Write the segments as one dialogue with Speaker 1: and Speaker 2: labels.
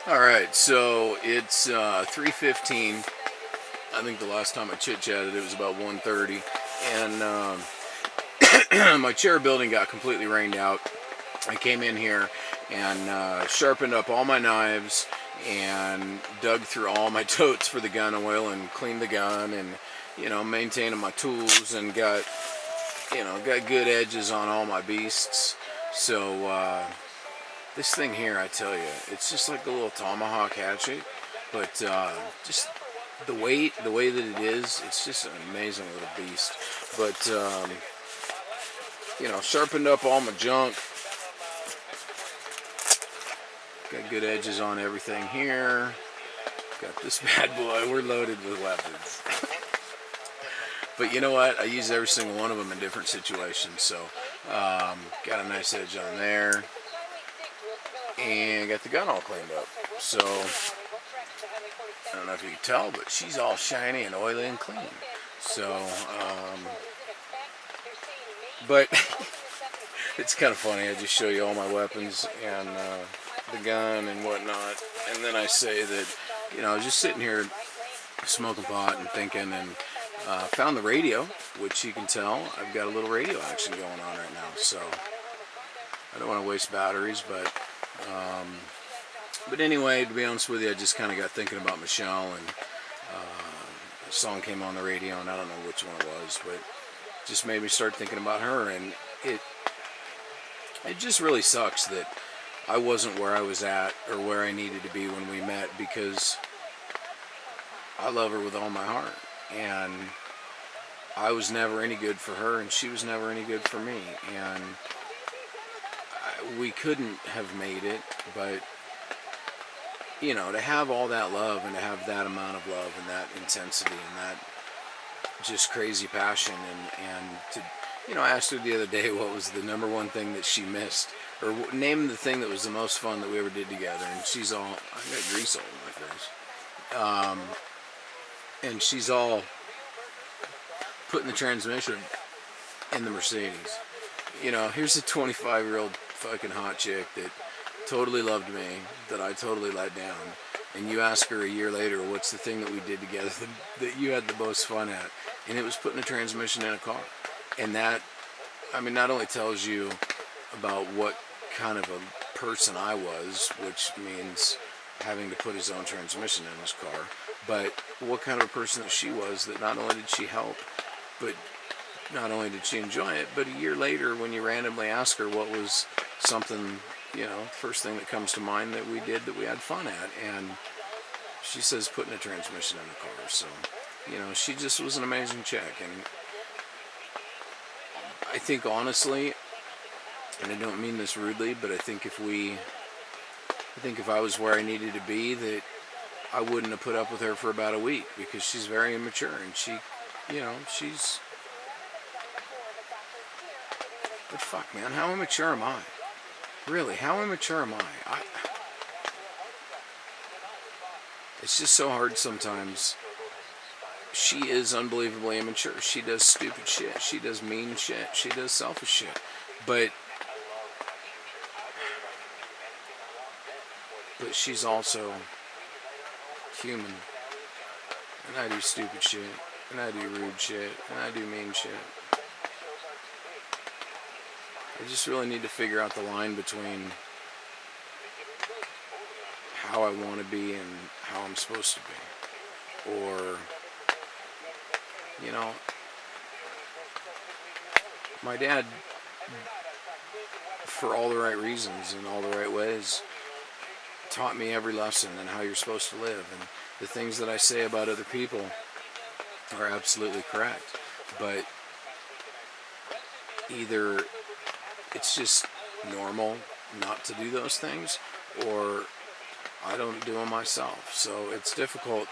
Speaker 1: Alright, so it's 3:15. I think the last time I chit-chatted it was about 1:30. And my chair building got completely rained out. I came in here and sharpened up all my knives and dug through all my totes for the gun oil and cleaned the gun and, maintaining my tools and got good edges on all my beasts. So, this thing here, I tell you, it's just like a little tomahawk hatchet, but just the way that it is, it's just an amazing little beast. But, sharpened up all my junk. Got good edges on everything here. Got this bad boy. We're loaded with weapons. But you know what? I use every single one of them in different situations. So, got a nice edge on there. And got the gun all cleaned up. So, I don't know if you can tell, but she's all shiny and oily and clean. So, but it's kind of funny. I just show you all my weapons and the gun and whatnot, and then I say that, I was just sitting here smoking pot and thinking, and found the radio, which you can tell I've got a little radio action going on right now. So I don't want to waste batteries, but anyway, to be honest with you, I just kind of got thinking about Michelle, and a song came on the radio, and I don't know which one it was, but just made me start thinking about her. And it just really sucks that I wasn't where I was at or where I needed to be when we met, because I love her with all my heart, and I was never any good for her, and she was never any good for me, and we couldn't have made it. But to have all that love and to have that amount of love and that intensity and that just crazy passion, and to I asked her the other day what was the number one thing that she missed, or name the thing that was the most fun that we ever did together, and she's all, I got grease all in my face, and she's all putting the transmission in the Mercedes. Here's a 25-year-old fucking hot chick that totally loved me, that I totally let down, and you ask her a year later, what's the thing that we did together that you had the most fun at, and it was putting a transmission in a car. And that, not only tells you about what kind of a person I was, which means having to put his own transmission in his car, but what kind of a person that she was, that not only did she help, but not only did she enjoy it, but a year later when you randomly ask her what was something, first thing that comes to mind that we did that we had fun at, and she says putting a transmission in the car. So, she just was an amazing chick. And I think honestly, and I don't mean this rudely, but I think if I was where I needed to be, that I wouldn't have put up with her for about a week, because she's very immature, and she's, but fuck, man, how immature am I? Really, how immature am I? It's just so hard sometimes. She is unbelievably immature. She does stupid shit. She does mean shit. She does selfish shit. But she's also human. And I do stupid shit. And I do rude shit. And I do mean shit. I just really need to figure out the line between how I want to be and how I'm supposed to be. Or, my dad, for all the right reasons and all the right ways, taught me every lesson and how you're supposed to live. And the things that I say about other people are absolutely correct. But either it's just normal not to do those things, or I don't do them myself. So it's difficult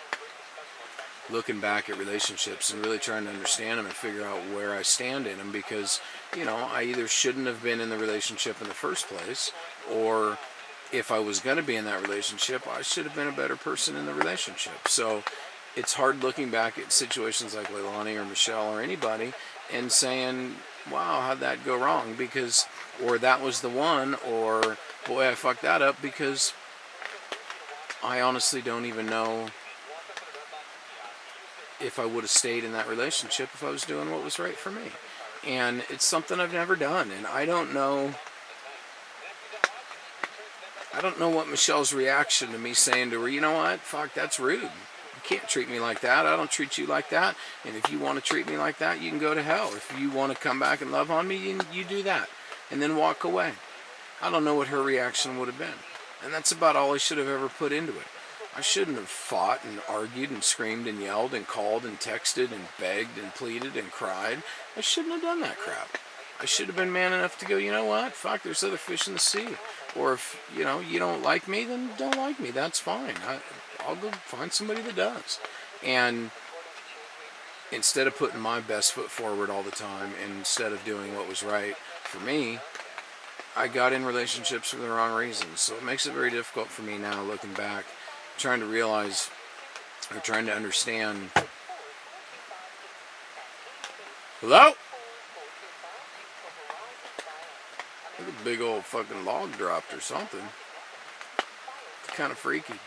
Speaker 1: looking back at relationships and really trying to understand them and figure out where I stand in them, because I either shouldn't have been in the relationship in the first place, or if I was going to be in that relationship, I should have been a better person in the relationship. So it's hard looking back at situations like Leilani or Michelle or anybody and saying, wow, how'd that go wrong? Because, or that was the one, or boy, I fucked that up, because I honestly don't even know if I would have stayed in that relationship if I was doing what was right for me. And it's something I've never done, and I don't know what Michelle's reaction to me saying to her, you know what, fuck, that's rude. You can't treat me like that. I don't treat you like that. And if you want to treat me like that, you can go to hell. If you want to come back and love on me, you do that. And then walk away. I don't know what her reaction would have been. And that's about all I should have ever put into it. I shouldn't have fought and argued and screamed and yelled and called and texted and begged and pleaded and cried. I shouldn't have done that crap. I should have been man enough to go, you know what, fuck, there's other fish in the sea. Or if, you don't like me, then don't like me. That's fine. I'll go find somebody that does. And instead of putting my best foot forward all the time, and instead of doing what was right for me, I got in relationships for the wrong reasons. So it makes it very difficult for me now, looking back, trying to realize, or trying to understand. Hello? Like a big old fucking log dropped or something. It's kind of freaky.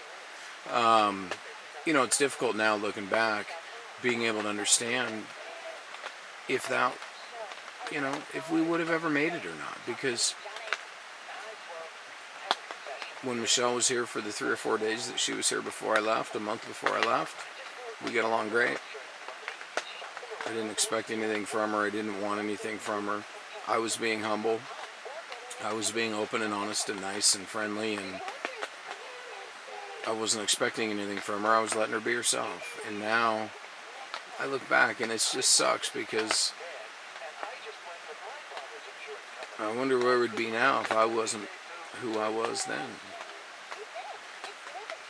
Speaker 1: It's difficult now looking back, being able to understand if we would have ever made it or not. Because when Michelle was here for the 3 or 4 days that she was here before I left, a month before I left, we got along great. I didn't expect anything from her. I didn't want anything from her. I was being humble. I was being open and honest and nice and friendly, and I wasn't expecting anything from her. I was letting her be herself. And now I look back and it just sucks, because I wonder where we'd be now if I wasn't who I was then.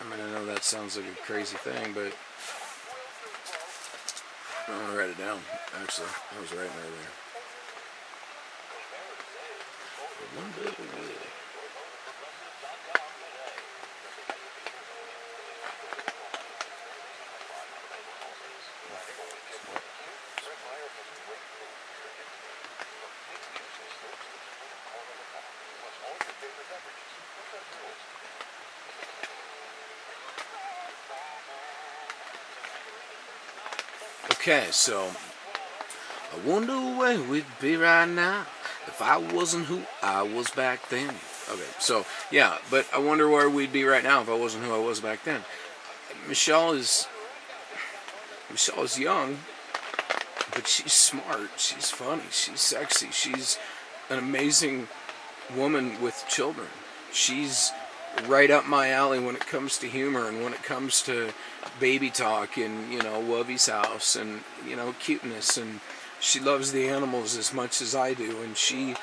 Speaker 1: I mean, I know that sounds like a crazy thing, but I'm going to write it down, actually. I was writing earlier. One day away. Okay, so I wonder where we'd be right now if I wasn't who I was back then. Okay, so yeah, but I wonder where we'd be right now if I wasn't who I was back then. Michelle is young, but she's smart, she's funny, she's sexy, she's an amazing woman with children. She's right up my alley when it comes to humor and when it comes to baby talk and, Wovey's house and, cuteness, and she loves the animals as much as I do, and she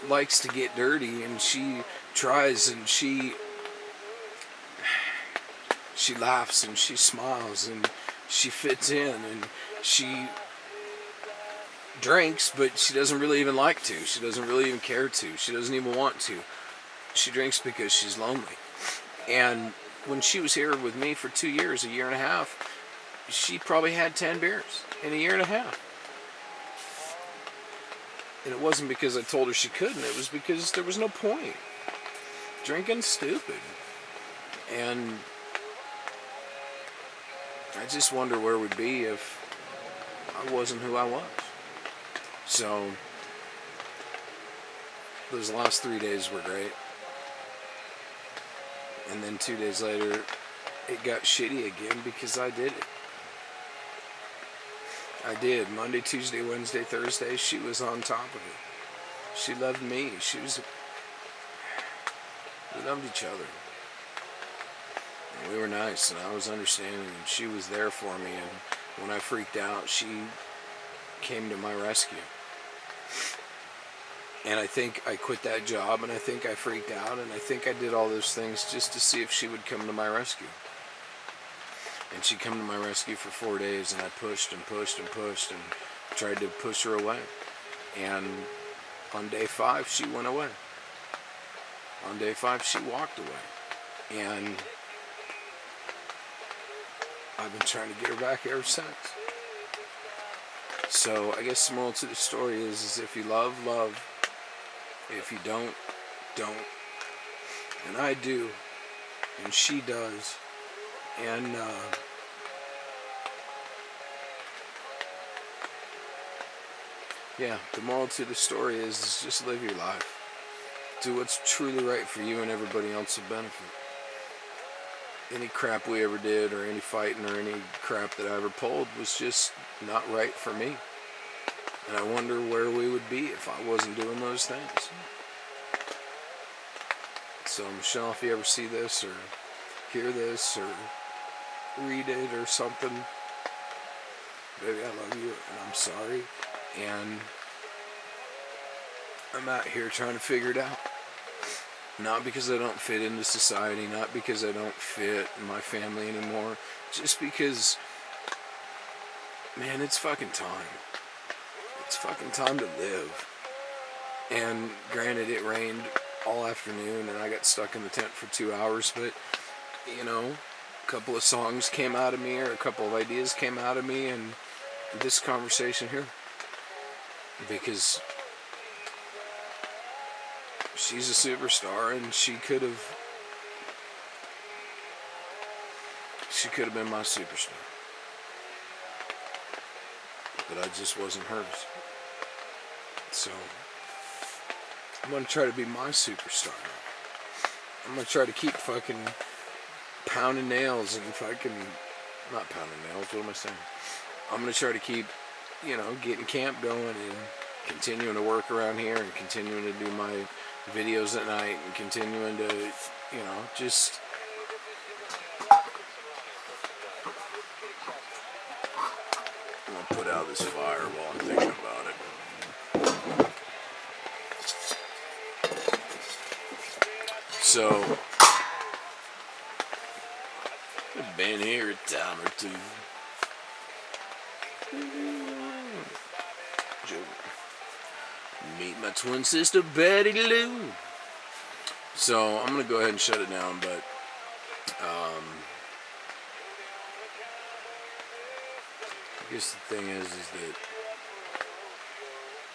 Speaker 1: likes to get dirty, and she tries, and she laughs, and she smiles, and she fits in, and she drinks, but she doesn't really even like to. She doesn't really even care to. She doesn't even want to. She drinks because she's lonely. And when she was here with me for 2 years, a year and a half, she probably had 10 beers in a year and a half. And it wasn't because I told her she couldn't. It was because there was no point. Drinking's stupid. And I just wonder where we'd be if I wasn't who I was. So those last 3 days were great. And then 2 days later, it got shitty again because I did it. I did. Monday, Tuesday, Wednesday, Thursday, she was on top of it. She loved me. We loved each other. And we were nice, and I was understanding, and she was there for me. And when I freaked out, she came to my rescue. And I think I quit that job, and I think I freaked out, and I think I did all those things just to see if she would come to my rescue. And she'd come to my rescue for 4 days, and I pushed and pushed and pushed and tried to push her away. And on day 5, she went away. On day 5, she walked away. And I've been trying to get her back ever since. So I guess the moral to the story is if you love, love. If you don't, don't. And I do. And she does. And yeah, the moral to the story is just live your life. Do what's truly right for you and everybody else will benefit. Any crap we ever did or any fighting or any crap that I ever pulled was just not right for me. And I wonder where we would be if I wasn't doing those things. So Michelle, if you ever see this or hear this or read it or something, baby, I love you and I'm sorry. And I'm out here trying to figure it out. Not because I don't fit into society, not because I don't fit in my family anymore, just because, man, it's fucking time. It's fucking time to live. And granted, it rained all afternoon and I got stuck in the tent for 2 hours, but, you know, a couple of songs came out of me or a couple of ideas came out of me and this conversation here. Because she's a superstar and she could have been my superstar. But I just wasn't hers. So I'm going to try to be my superstar. I'm going to try to keep fucking pounding nails and fucking, not pounding nails, what am I saying? I'm going to try to keep, you know, getting camp going and continuing to work around here and continuing to do my videos at night and continuing to, you know, just I'm going to put out this fire while I'm thinking about it. So, I've been here a time or two. Meet my twin sister Betty Lou. So I'm gonna go ahead and shut it down, but I guess the thing is that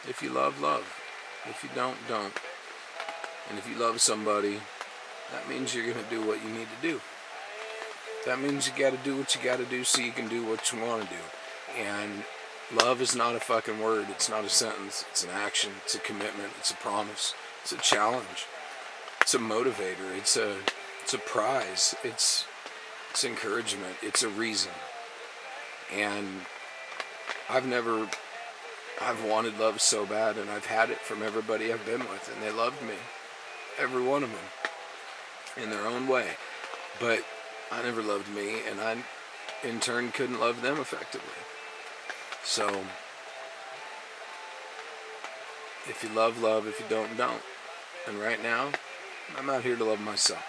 Speaker 1: if you love, love. If you don't, don't. And if you love somebody, that means you're gonna do what you need to do. That means you gotta do what you gotta do so you can do what you wanna do. And love is not a fucking word. It's not a sentence. It's an action. It's a commitment. It's a promise. It's a challenge. It's a motivator. It's a prize. It's encouragement. It's a reason. And I've wanted love so bad, and I've had it from everybody I've been with, and they loved me. Every one of them. In their own way. But I never loved me, and I, in turn, couldn't love them effectively. So, if you love, love. If you don't, don't. And right now, I'm out here to love myself.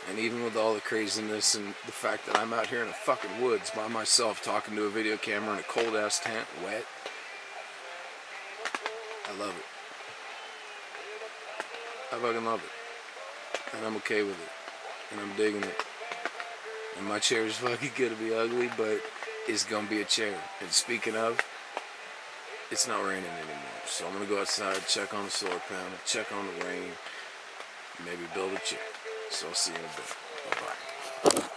Speaker 1: And even with all the craziness and the fact that I'm out here in the fucking woods by myself talking to a video camera in a cold ass tent, wet, I love it. I fucking love it. And I'm okay with it. And I'm digging it. And my chair is fucking gonna be ugly, but it's gonna be a chair. And speaking of, it's not raining anymore. So I'm gonna go outside, check on the solar panel, check on the rain, maybe build a chair. So I'll see you in a bit. Bye-bye.